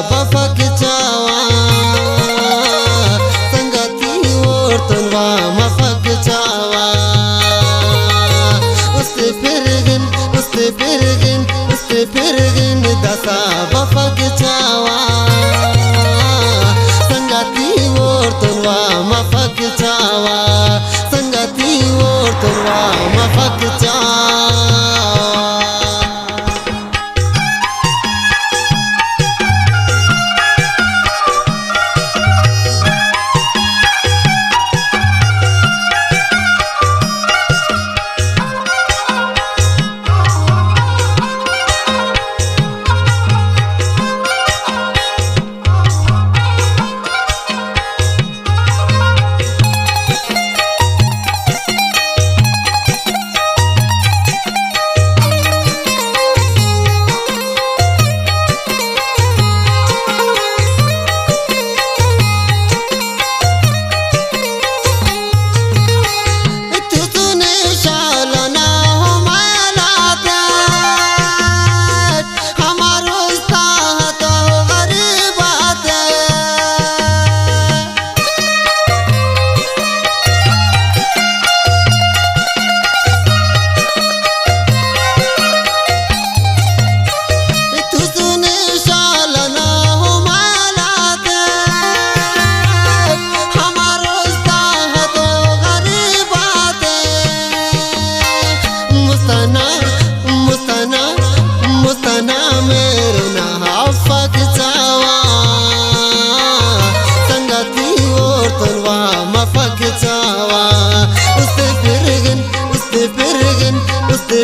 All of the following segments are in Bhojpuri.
बफक चावा संगती और तनवा मफक चावा उससे फिरगिन दसा बफक चावा संगती और तनवा मफक चावा संगती और तनवा मफक चावा।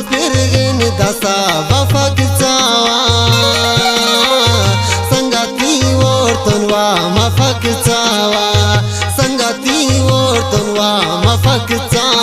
फिरगिन दसा बफक चावा संगती और तनवा मफक चावा संगती और तनवा मफक चावा।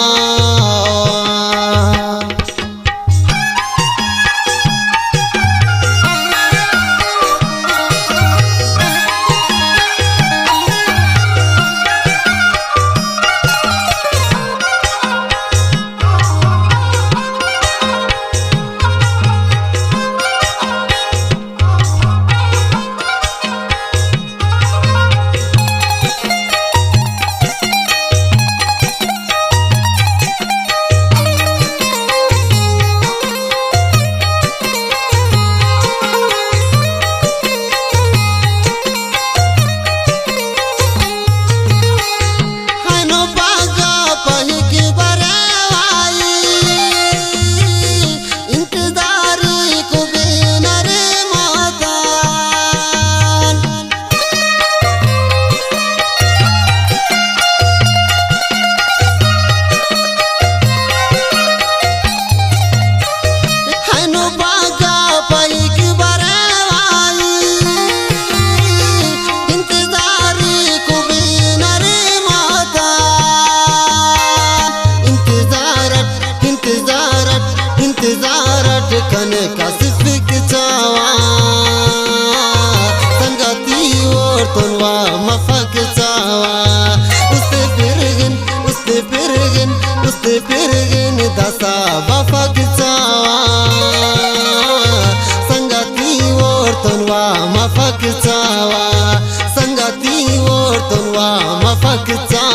कन का सिफिक चावा संगती और तनवा मफक चावा उससे फिरगिन दसा बफक चावा संगती और तनवा मफक चावा संगती और तनवा मफक चावा।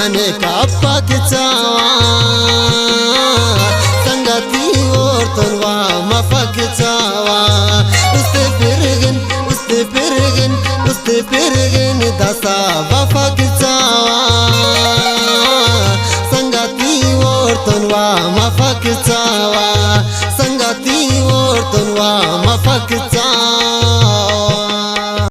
माने कापाक चावा संगती ओरतन वा मफक चावा उस्ते फिरगन दसा वफक चावा संगती ओरतन वा